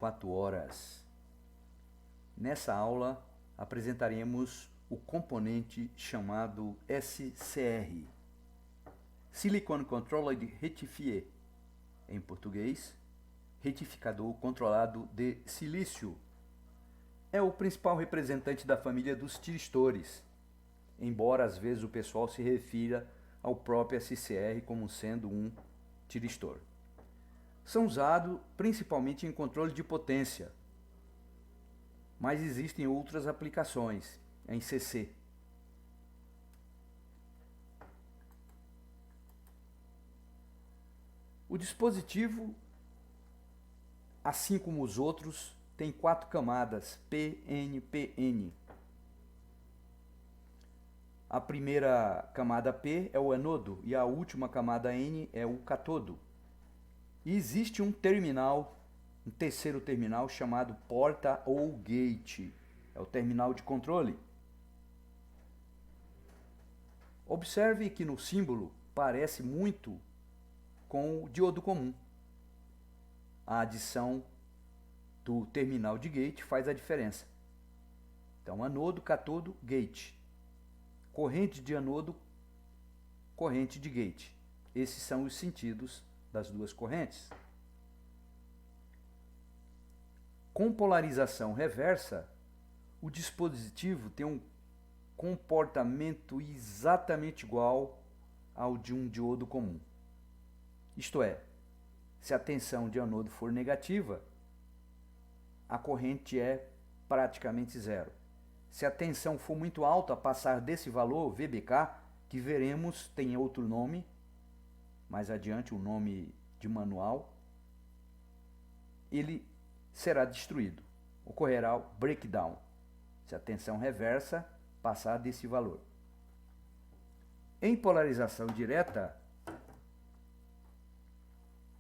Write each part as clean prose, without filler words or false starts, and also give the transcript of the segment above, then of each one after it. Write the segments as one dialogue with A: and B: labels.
A: 4 horas. Nessa aula apresentaremos o componente chamado SCR, Silicon Controlled Rectifier, em português, retificador controlado de silício. É o principal representante da família dos tiristores, embora às vezes o pessoal se refira ao próprio SCR como sendo um tiristor. São usados principalmente em controle de potência, mas existem outras aplicações em CC. O dispositivo, assim como os outros, tem 4 camadas PNPN. A primeira camada P é o anodo e a última camada N é o cátodo. E existe um terceiro terminal chamado porta ou gate, é o terminal de controle. Observe que no símbolo parece muito com o diodo comum. A adição do terminal de gate faz a diferença. Então, anodo, cátodo, gate. Corrente de anodo, corrente de gate. Esses são os sentidos das duas correntes. Com polarização reversa, o dispositivo tem um comportamento exatamente igual ao de um diodo comum. Isto é, se a tensão de anodo for negativa, a corrente é praticamente zero. Se a tensão for muito alta, passar desse valor, VBK, que veremos tem outro nome, mais adiante, um nome de manual, ele será destruído. Ocorrerá o breakdown, se a tensão reversa passar desse valor. Em polarização direta,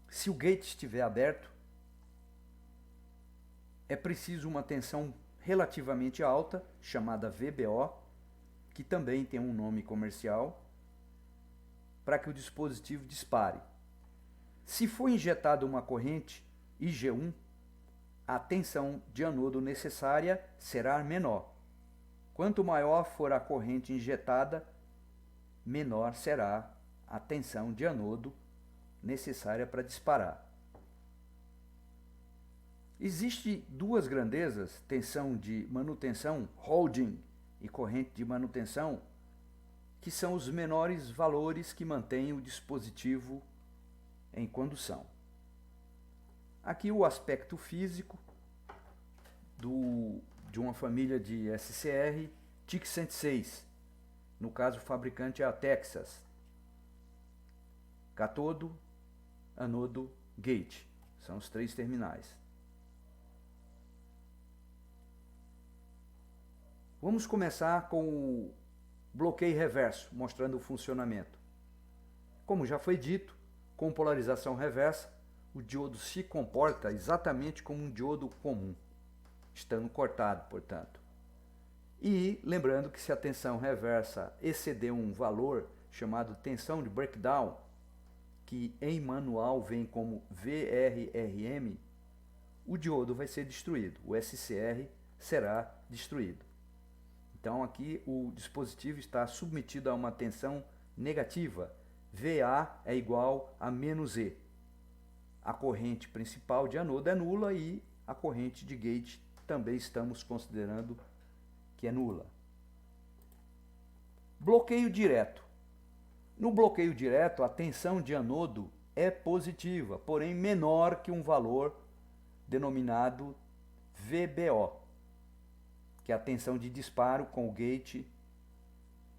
A: se o gate estiver aberto, é preciso uma tensão relativamente alta, chamada VBO, que também tem um nome comercial, para que o dispositivo dispare. Se for injetada uma corrente IG1, a tensão de anodo necessária será menor. Quanto maior for a corrente injetada, menor será a tensão de anodo necessária para disparar. Existem duas grandezas, tensão de manutenção, holding, e corrente de manutenção, que são os menores valores que mantêm o dispositivo em condução. Aqui o aspecto físico de uma família de SCR TIC106. No caso, o fabricante é a Texas. Cátodo, anodo, gate. São os 3 terminais. Vamos começar com o bloqueio reverso, mostrando o funcionamento. Como já foi dito, com polarização reversa, o diodo se comporta exatamente como um diodo comum, estando cortado, portanto. E lembrando que se a tensão reversa exceder um valor chamado tensão de breakdown, que em manual vem como VRRM, o diodo vai ser destruído, o SCR será destruído. Então aqui o dispositivo está submetido a uma tensão negativa, VA é igual a menos E. A corrente principal de anodo é nula e a corrente de gate também estamos considerando que é nula. Bloqueio direto. No bloqueio direto, a tensão de anodo é positiva, porém menor que um valor denominado VBO, que é a tensão de disparo com o gate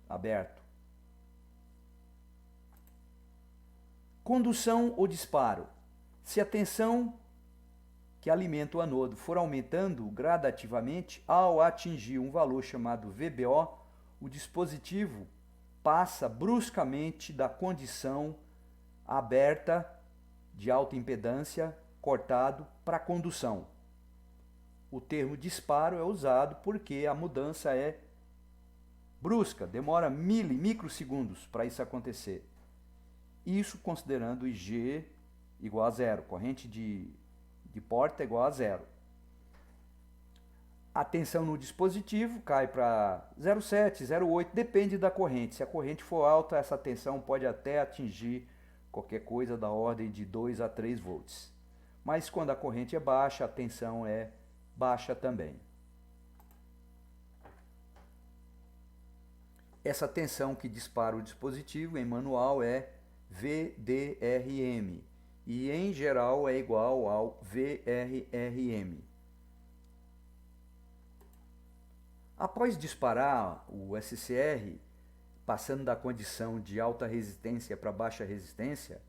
A: aberto. Condução ou disparo. Se a tensão que alimenta o anodo for aumentando gradativamente, ao atingir um valor chamado VBO, o dispositivo passa bruscamente da condição aberta de alta impedância, cortado, para condução. O termo disparo é usado porque a mudança é brusca, demora microsegundos para isso acontecer. Isso considerando IG igual a zero, corrente de de porta é igual a zero. A tensão no dispositivo cai para 0,7, 0,8, depende da corrente. Se a corrente for alta, essa tensão pode até atingir qualquer coisa da ordem de 2 a 3 volts. Mas quando a corrente é baixa, a tensão é baixa também. Essa tensão que dispara o dispositivo em manual é VDRM e em geral é igual ao VRRM. Após disparar o SCR, passando da condição de alta resistência para baixa resistência,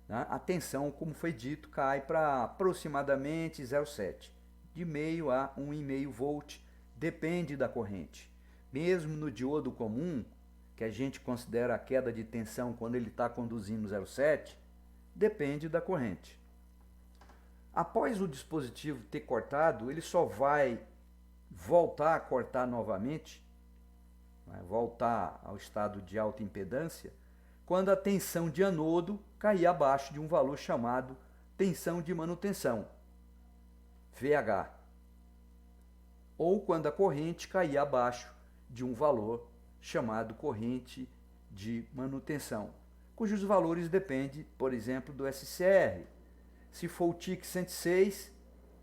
A: né, a tensão, como foi dito, cai para aproximadamente 0,7, de meio a 1,5 volt, depende da corrente. Mesmo no diodo comum, que a gente considera a queda de tensão quando ele está conduzindo 0,7, depende da corrente. Após o dispositivo ter cortado, ele só vai voltar a cortar novamente, vai voltar ao estado de alta impedância, quando a tensão de anodo cair abaixo de um valor chamado tensão de manutenção, VH, ou quando a corrente cair abaixo de um valor chamado corrente de manutenção, cujos valores dependem, por exemplo, do SCR. Se for o TIC 106,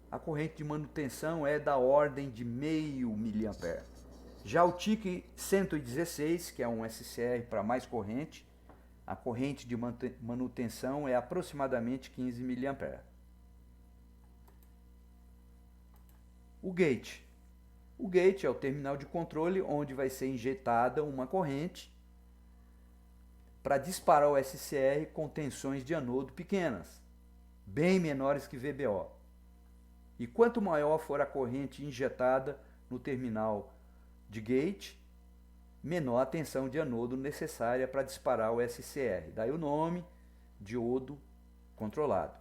A: a corrente de manutenção é da ordem de 0,5 mA. Já o TIC 116, que é um SCR para mais corrente, a corrente de manutenção é aproximadamente 15 mA. O gate. O gate é o terminal de controle onde vai ser injetada uma corrente para disparar o SCR com tensões de anodo pequenas, bem menores que VBO. E quanto maior for a corrente injetada no terminal de gate, menor a tensão de anodo necessária para disparar o SCR. Daí o nome, diodo controlado.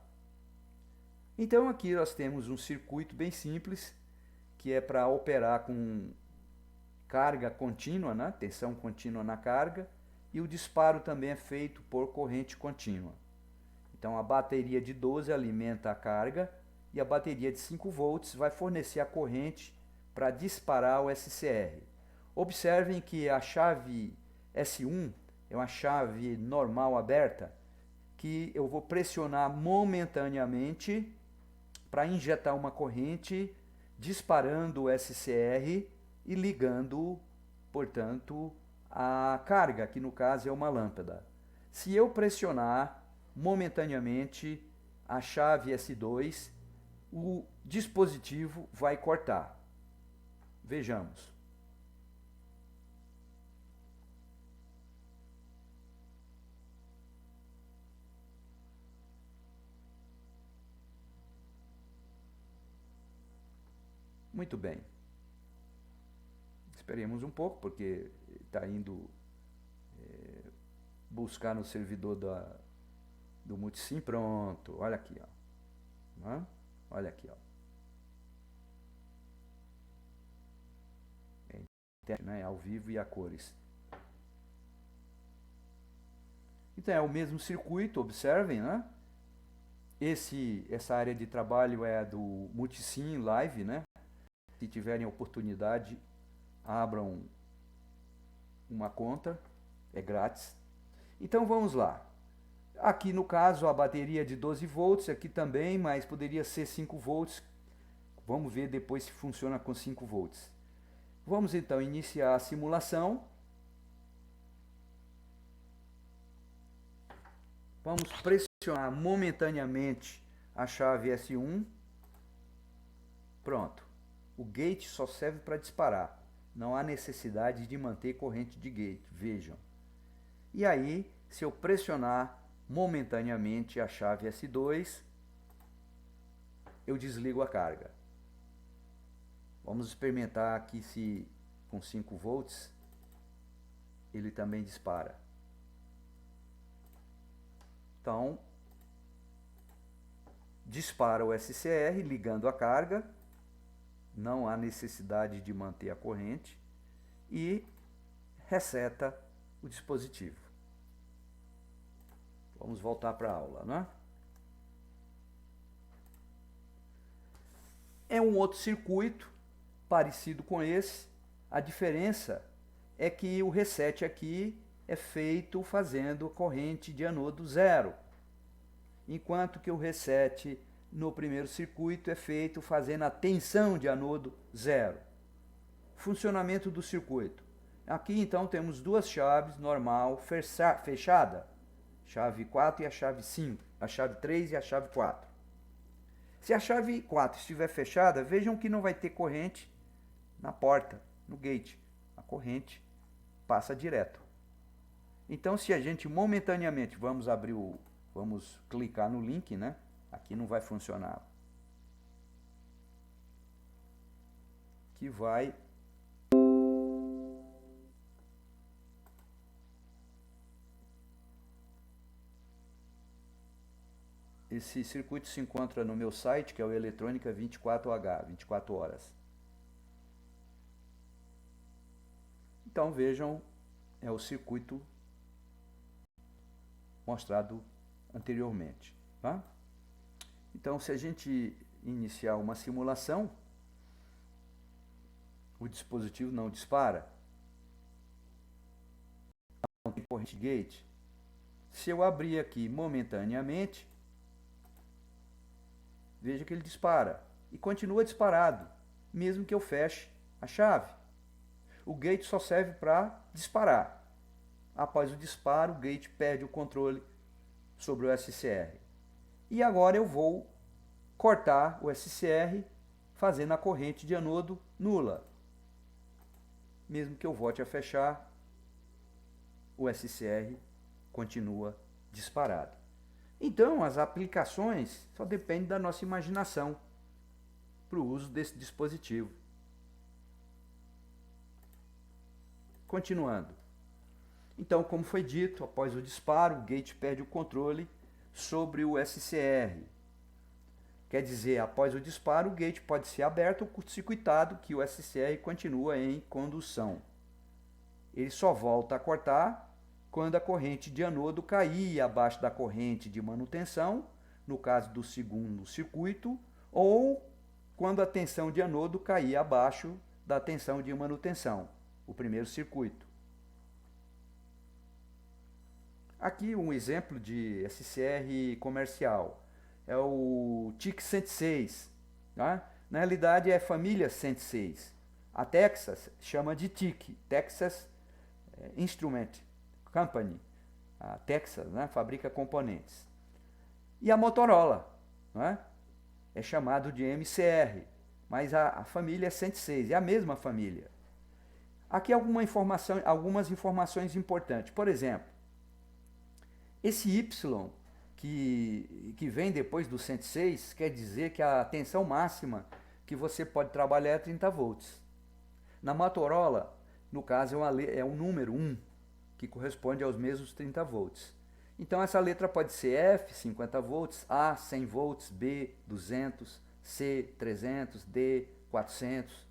A: Então aqui nós temos um circuito bem simples, que é para operar com carga contínua, né? Tensão contínua na carga, e o disparo também é feito por corrente contínua. Então a bateria de 12 alimenta a carga e a bateria de 5 volts vai fornecer a corrente para disparar o SCR. Observem que a chave S1 é uma chave normal aberta, que eu vou pressionar momentaneamente para injetar uma corrente, disparando o SCR e ligando, portanto, a carga, que no caso é uma lâmpada. Se eu pressionar momentaneamente a chave S2, o dispositivo vai cortar. Vejamos. Muito bem. Esperemos um pouco, porque está indo buscar no servidor do Multisim. Pronto, olha aqui, ó. Né? Olha aqui, ó. Né? Ao vivo e a cores. Então é o mesmo circuito, observem, né? Essa área de trabalho é do Multisim Live, né? Se tiverem oportunidade, abram uma conta, é grátis. Então vamos lá. Aqui no caso a bateria de 12 volts, aqui também, mas poderia ser 5 volts. Vamos ver depois se funciona com 5 volts. Vamos então iniciar a simulação. Vamos pressionar momentaneamente a chave S1. Pronto. O gate só serve para disparar. Não há necessidade de manter corrente de gate. Vejam. E aí, se eu pressionar momentaneamente a chave S2, eu desligo a carga. Vamos experimentar aqui se com 5 volts ele também dispara. Então, dispara o SCR ligando a carga, não há necessidade de manter a corrente, e reseta o dispositivo. Vamos voltar para a aula, né? É um outro circuito parecido com esse. A diferença é que o reset aqui é feito fazendo corrente de anodo zero, enquanto que o reset no primeiro circuito é feito fazendo a tensão de anodo zero. Funcionamento do circuito. Aqui então temos duas chaves normal fechada, chave 4 e a chave 5, a chave 3 e a chave 4. Se a chave 4 estiver fechada, vejam que não vai ter corrente na porta, no gate. A corrente passa direto. Então, se a gente momentaneamente vamos clicar no link, né? Aqui não vai funcionar. Que vai esse circuito se encontra no meu site, que é o Eletrônica 24H, 24 horas. Então vejam, é o circuito mostrado anteriormente. Tá? Então, se a gente iniciar uma simulação, o dispositivo não dispara, não tem corrente gate. Se eu abrir aqui momentaneamente, veja que ele dispara e continua disparado, mesmo que eu feche a chave. O gate só serve para disparar. Após o disparo, o gate perde o controle sobre o SCR. E agora eu vou cortar o SCR fazendo a corrente de anodo nula. Mesmo que eu volte a fechar, o SCR continua disparado. Então, as aplicações só dependem da nossa imaginação para o uso desse dispositivo. Continuando. Então, como foi dito, após o disparo, o gate perde o controle sobre o SCR. Quer dizer, após o disparo, o gate pode ser aberto ou curto-circuitado, que o SCR continua em condução. Ele só volta a cortar quando a corrente de anodo cair abaixo da corrente de manutenção, no caso do segundo circuito, ou quando a tensão de anodo cair abaixo da tensão de manutenção, o primeiro circuito. Aqui um exemplo de SCR comercial é o TIC 106. Tá? Na realidade é família 106. A Texas chama de TIC, Texas Instrument Company. A Texas, né, fabrica componentes. E a Motorola, né, é chamado de MCR, mas a família é 106, é a mesma família. Aqui algumas informações importantes. Por exemplo, esse Y que vem depois do 106 quer dizer que a tensão máxima que você pode trabalhar é 30 volts. Na Motorola, no caso, é um número 1, que corresponde aos mesmos 30 volts. Então essa letra pode ser F, 50 volts, A, 100 volts, B, 200, C, 300, D, 400.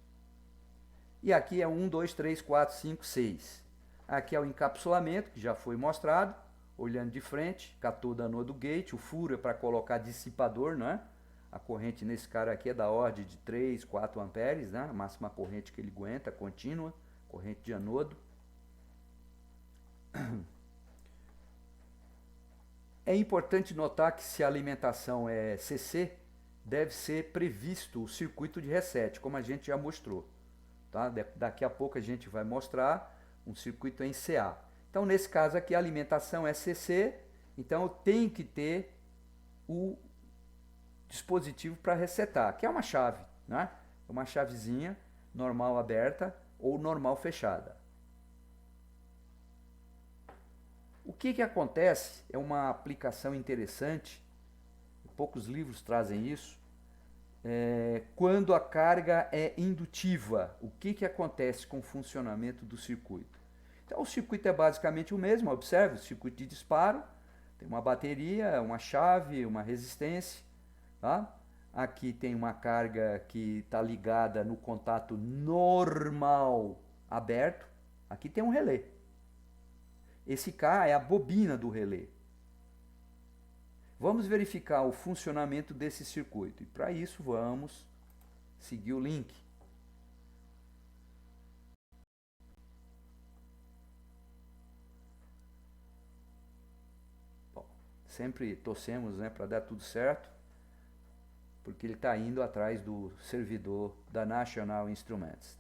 A: E aqui é 1, 2, 3, 4, 5, 6. Aqui é o encapsulamento, que já foi mostrado, olhando de frente, catoda anodo gate, o furo é para colocar dissipador, não é? A corrente nesse cara aqui é da ordem de 3, 4 amperes, né? A máxima corrente que ele aguenta, contínua, corrente de anodo. É importante notar que se a alimentação é CC, deve ser previsto o circuito de reset, como a gente já mostrou. Tá? Daqui a pouco a gente vai mostrar um circuito em CA. Então, nesse caso aqui, a alimentação é CC, então eu tenho que ter o dispositivo para resetar, que é uma chave, né? Uma chavezinha normal aberta ou normal fechada. O que acontece é uma aplicação interessante, poucos livros trazem isso, quando a carga é indutiva. O que acontece com o funcionamento do circuito? Então o circuito é basicamente o mesmo, observe, o circuito de disparo, tem uma bateria, uma chave, uma resistência, tá? Aqui tem uma carga que está ligada no contato normal aberto, aqui tem um relé. Esse K é a bobina do relé. Vamos verificar o funcionamento desse circuito. E para isso vamos seguir o link. Bom, sempre torcemos, né, para dar tudo certo, porque ele está indo atrás do servidor da National Instruments.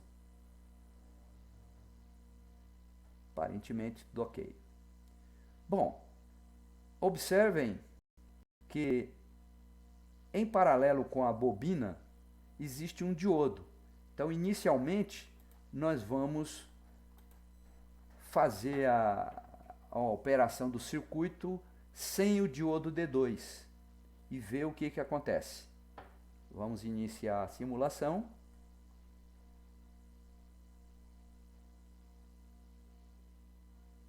A: Aparentemente tudo ok. Bom, observem que em paralelo com a bobina existe um diodo. Então, inicialmente, nós vamos fazer a operação do circuito sem o diodo D2 e ver o que acontece. Vamos iniciar a simulação.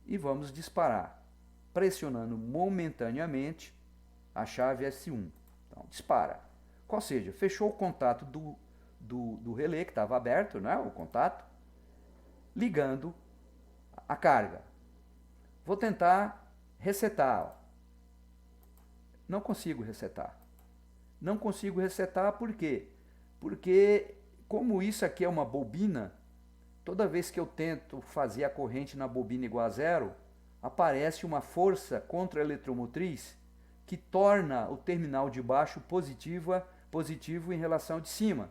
A: E vamos disparar, pressionando momentaneamente a chave S1. Então, dispara. Ou seja, fechou o contato do relé, que estava aberto, né, o contato, ligando a carga. Vou tentar resetar. Não consigo resetar. Não consigo resetar por quê? Porque, como isso aqui é uma bobina, toda vez que eu tento fazer a corrente na bobina igual a zero, aparece uma força contra a eletromotriz que torna o terminal de baixo positivo em relação ao de cima.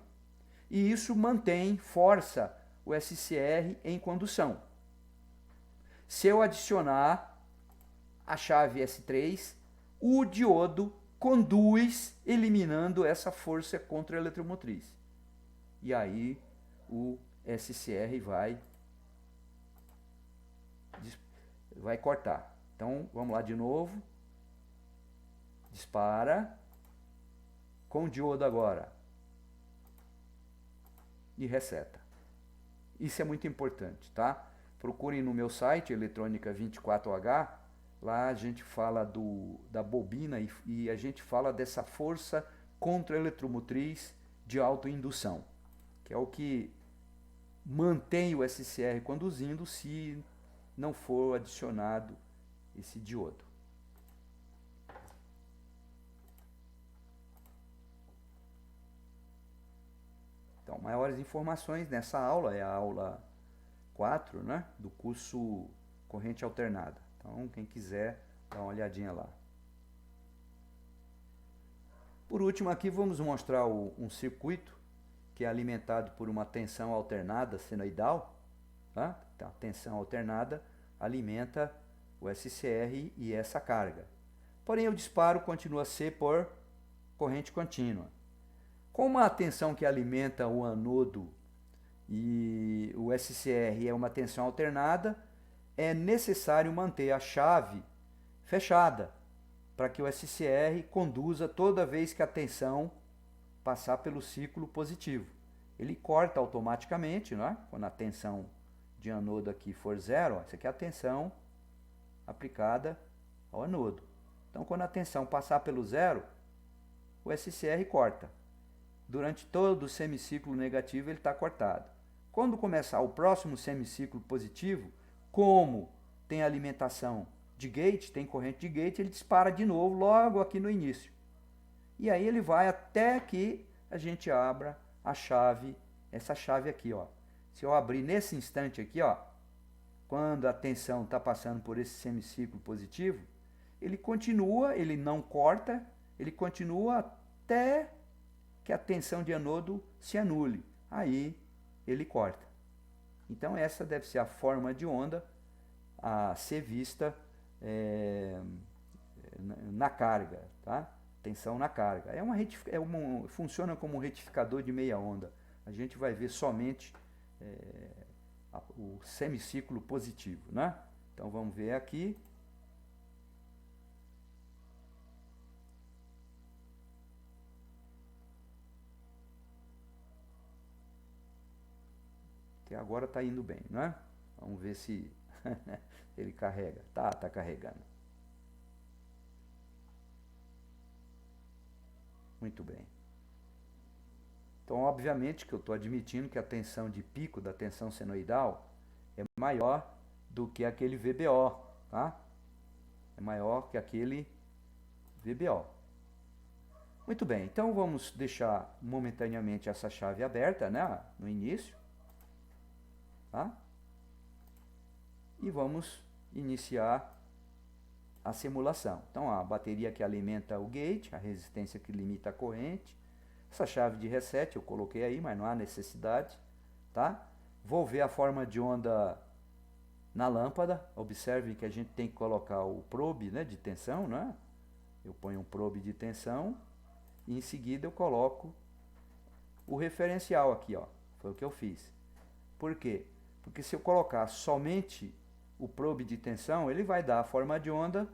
A: E isso mantém, força o SCR em condução. Se eu adicionar a chave S3, o diodo conduz, eliminando essa força contra a eletromotriz. E aí o SCR vai cortar. Então vamos lá de novo. Dispara. Com o diodo agora. E reseta. Isso é muito importante, tá? Procurem no meu site, Eletrônica 24H. Lá a gente fala da bobina e a gente fala dessa força contra a eletromotriz de autoindução, que é o que mantém o SCR conduzindo se não for adicionado esse diodo. Então, maiores informações nessa aula, é a aula 4, né, do curso Corrente Alternada. Então, quem quiser, dá uma olhadinha lá. Por último, aqui vamos mostrar um circuito que é alimentado por uma tensão alternada senoidal. Tá? Então, a tensão alternada alimenta o SCR e essa carga. Porém, o disparo continua a ser por corrente contínua. Como a tensão que alimenta o anodo e o SCR é uma tensão alternada, é necessário manter a chave fechada para que o SCR conduza toda vez que a tensão passar pelo ciclo positivo. Ele corta automaticamente, né? Quando a tensão de anodo aqui for zero, ó, isso aqui é a tensão aplicada ao anodo. Então, quando a tensão passar pelo zero, o SCR corta. Durante todo o semiciclo negativo ele está cortado. Quando começar o próximo semiciclo positivo, como tem alimentação de gate, tem corrente de gate, ele dispara de novo logo aqui no início. E aí ele vai até que a gente abra a chave, essa chave aqui, ó. Se eu abrir nesse instante aqui, ó, quando a tensão está passando por esse semiciclo positivo, ele continua, ele não corta, ele continua até que a tensão de anodo se anule. Aí ele corta. Então essa deve ser a forma de onda a ser vista na carga, tá? Tensão na carga. Funciona como um retificador de meia onda. A gente vai ver somente o semiciclo positivo, né? Então vamos ver aqui. Que agora está indo bem, né? Vamos ver se ele carrega. Tá carregando. Muito bem. Então, obviamente que eu estou admitindo que a tensão de pico da tensão senoidal é maior do que aquele VBO, tá? É maior que aquele VBO. Muito bem, então vamos deixar momentaneamente essa chave aberta, né, no início, tá? E vamos iniciar a simulação. Então a bateria que alimenta o gate, a resistência que limita a corrente, essa chave de reset eu coloquei aí, mas não há necessidade, tá? Vou ver a forma de onda na lâmpada. Observe que a gente tem que colocar o probe, né, de tensão, né? Eu ponho um probe de tensão e em seguida eu coloco o referencial aqui, ó. Foi o que eu fiz. Por quê? Porque se eu colocar somente o probe de tensão, ele vai dar a forma de onda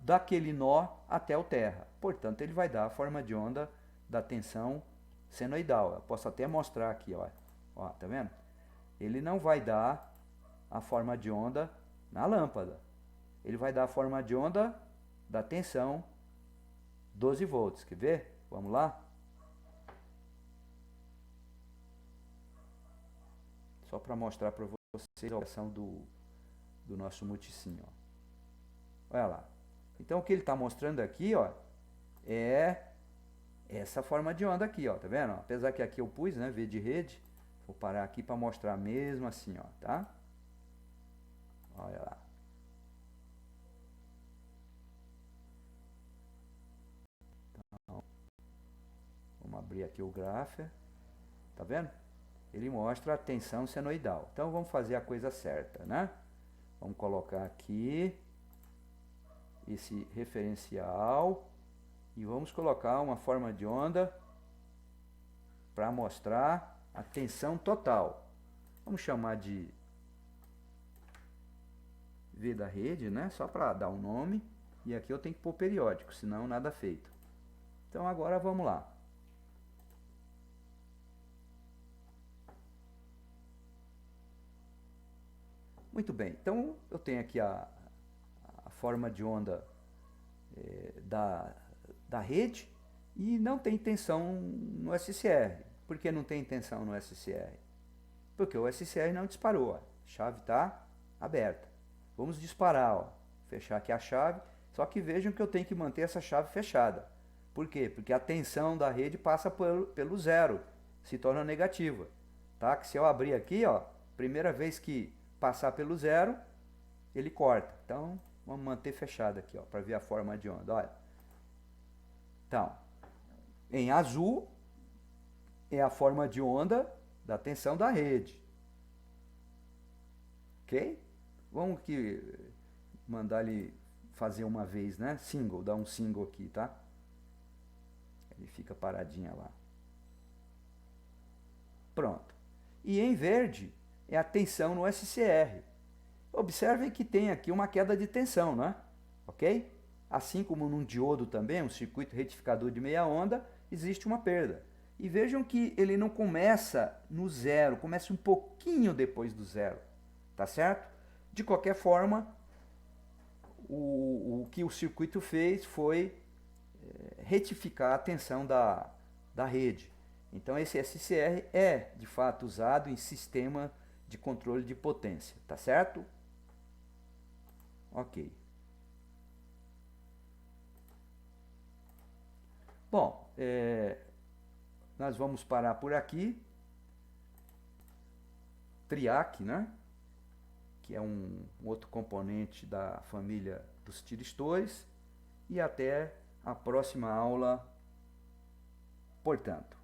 A: daquele nó até o terra. Portanto, ele vai dar a forma de onda da tensão senoidal. Eu posso até mostrar aqui, ó. Ó, tá vendo? Ele não vai dar a forma de onda na lâmpada. Ele vai dar a forma de onda da tensão 12 volts. Quer ver? Vamos lá? Só para mostrar para vocês a operação do nosso multisim, ó. Olha lá. Então o que ele está mostrando aqui, ó, é essa forma de onda aqui, ó, tá vendo? Apesar que aqui eu pus, né, V de rede, vou parar aqui para mostrar mesmo assim, ó, tá? Olha lá. Então, vamos abrir aqui o grapher, tá vendo? Ele mostra a tensão senoidal. Então vamos fazer a coisa certa, né? Vamos colocar aqui esse referencial e vamos colocar uma forma de onda para mostrar a tensão total. Vamos chamar de V da rede, né? Só para dar um nome. E aqui eu tenho que pôr periódico, senão nada feito. Então agora vamos lá. Muito bem, então eu tenho aqui a forma de onda da rede e não tem tensão no SCR. Por que não tem tensão no SCR? Porque o SCR não disparou, ó. A chave está aberta. Vamos disparar, ó. Fechar aqui a chave, só que vejam que eu tenho que manter essa chave fechada. Por quê? Porque a tensão da rede passa pelo zero, se torna negativa. Tá? Que se eu abrir aqui, ó, primeira vez que passar pelo zero, ele corta. Então, vamos manter fechado aqui, ó, para ver a forma de onda. Olha. Então, em azul é a forma de onda da tensão da rede. Ok? Vamos que mandar ele fazer uma vez, né? Single, dar um single aqui, tá? Ele fica paradinha lá. Pronto. E em verde é a tensão no SCR. Observem que tem aqui uma queda de tensão, né? Ok? Assim como num diodo também, um circuito retificador de meia onda, existe uma perda. E vejam que ele não começa no zero, começa um pouquinho depois do zero. Tá certo? De qualquer forma, o que o circuito fez foi retificar a tensão da rede. Então esse SCR é de fato usado em sistema de controle de potência, tá certo? Ok. Bom, nós vamos parar por aqui. TRIAC, né? Que é um outro componente da família dos tiristores. E até a próxima aula, portanto.